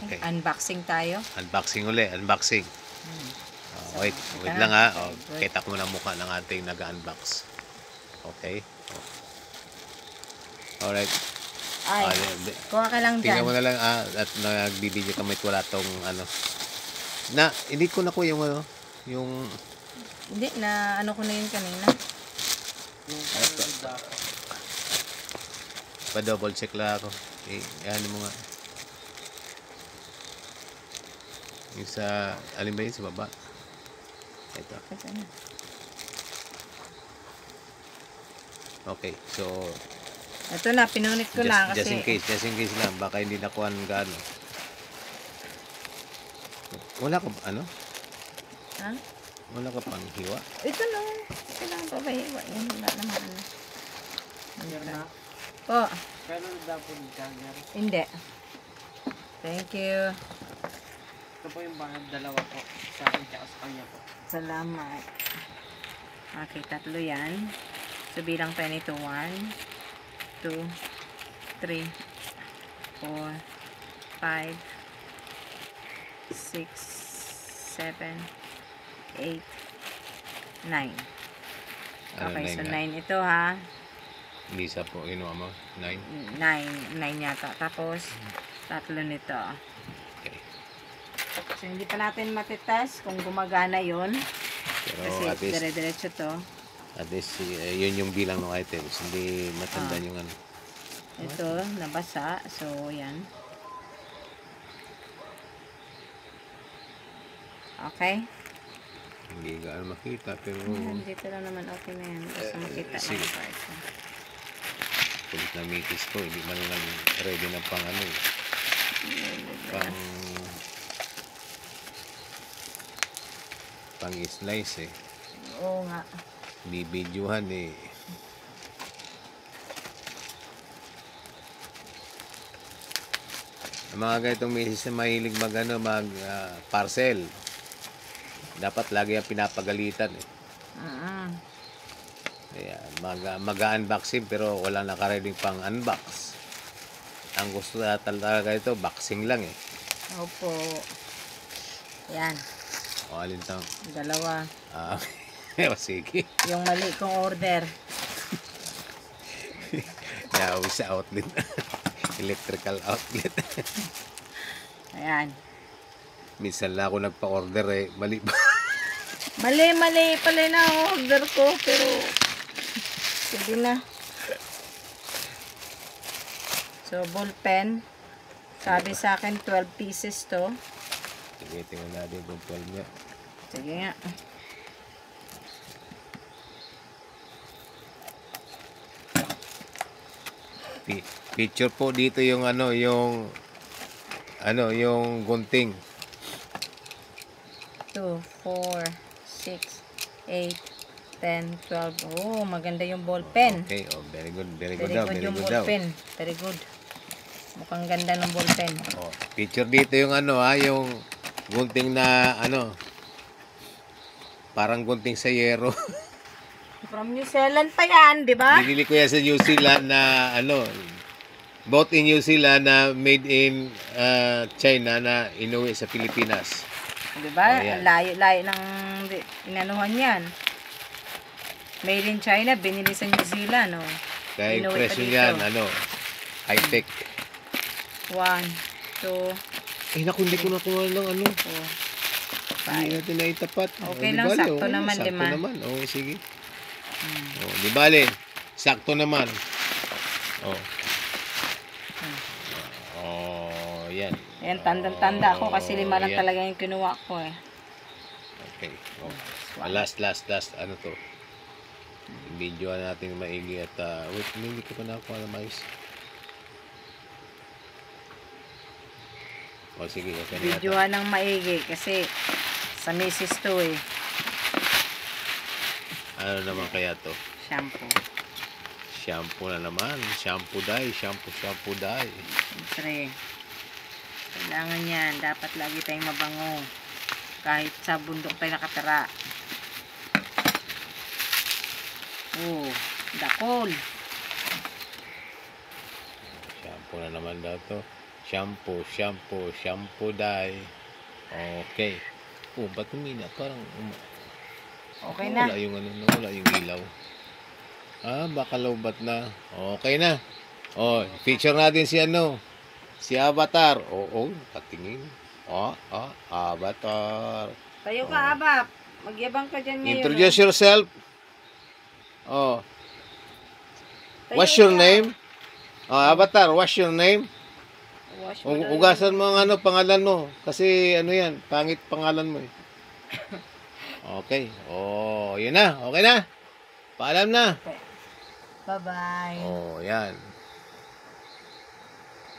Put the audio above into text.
Okay. Unboxing tayo. Unboxing uli. Unboxing. Wait lang ha. Kita ko muna mukha ng ating nag-unbox. Okay. Alright. Ay, kuha ka lang dyan. Tingnan mo na lang at nagbibideo kami wala tong ano. Hindi ko nakuha yung ano. Yung... Hindi, na ano ko na yun kanina. Pa-double check lang ako. Yan mo nga. Yung sa... Alin ba yun? Sa baba? Ito. Okay, so... Ito na, pinunit ko na kasi... Just in case lang. Baka hindi nakuha ng gaano. Wala ka ano? Ha? Wala ka pang hiwa? Ito lang. Kailangan pa ba hiwa? Yan, wala naman. Po. Pero dapat gagawin. Hindi. Thank you. Ito po yung dalawa po. Sa akin at sa kanya po. Salamat. Okay, 3 yan. So, bilang tayo nito. 1, 2, 3, 4, 5, 6, 7, 8, 9. Okay, so 9 ito ha. Lisa po, ginawa mo? 9? 9 yata. Tapos, 3 nito. Okay. So, hindi pa natin matitest kung gumagana yun. Pero Kasi at least, dire-diretso to. at least yun yung bilang ng items. Hindi matanda yung ano. Ito, nabasa. So, yan. Okay. Hindi gaano makita, pero... Dito lang naman okay na yan. Basta makita lang sige. ito. Kulit na mitis ko, hindi man lang ready na pang ano eh. Pang slice eh. Oo nga. Bibidyohan eh. Ang mga ganitong misis na mahilig mag parcel. Dapat lagi ang pinapagalitan eh. Kaya mag-unboxing pero wala nakareading pang unbox. Ang gusto talaga ito, boxing lang eh. Opo. Yan. O alin tang? 2. Sige. Yung mali kong order. Yawi sa outlet. Electrical outlet. Ayan. Minsan lang ako nagpa-order eh. Mali ba? Mali pala na order ko. Pero, sige na. So, ballpen. Sabi sa akin, 12 pieces to. Sige, tingnan natin kung 12 niya. Sige nga. Picture po dito yung yung gunting. 2, 4, 6, 8, 10, 12. Oh, maganda yung ballpen. Okay, very good. Very Very good daw. good Very yung good daw. ballpen. Very good. Mukhang ganda ng ballpen. Oh, picture dito yung yung gunting na parang gunting sa yero. From New Zealand pa yan, di ba? Binili ko yan sa New Zealand na bought in New Zealand na made in China na inuwi sa Pilipinas. Di ba? Oh, yan. Layo ng inanuhan yan. Made in China, binili sa New Zealand. Oh. Kaya Inuwi pa impression dito. yan, high-tech. 1, 2, Naku, hindi ko nakuha ng 4, Hindi 5. natin na itapat. Okay lang, sakto naman, sakto 5. naman. Sige. Di bale, sakto naman. Yan. Yan, tanda-tanda ako kasi 5 lang yan. talaga yung kinuha ko eh. Okay. Last, ano to? Video natin maigi at wait, hindi ko pa nakuha na mais. Sige. Okay na yata. Videohan ng maigi kasi sa misis to eh. Ano naman kaya to? Shampoo. Shampoo na naman. Shampoo dye. Shampoo dye. Siyempre, kailangan yan. Dapat lagi tayong mabango. Kahit sa bundok tayo nakatira. Oh, dakol. Shampoo na naman daw to. Shampoo dye. Okay. Oh, ba't humina? Parang Okay na. nawala yung ilaw. Baka lowbat na. Okay na. Oh, feature natin si si Avatar. Patingin. Avatar. Tayo ka, Abap. Magyabang ka dyan ngayon. Introduce yourself. Oh, Tayo what's your ka. name? Avatar, what's your name? Wash mo na yun. Ugasan mo ang pangalan mo. Kasi yan, pangit pangalan mo eh. Okay. Yun na. Okay na. Paalam na. Okay. Bye-bye. Yan.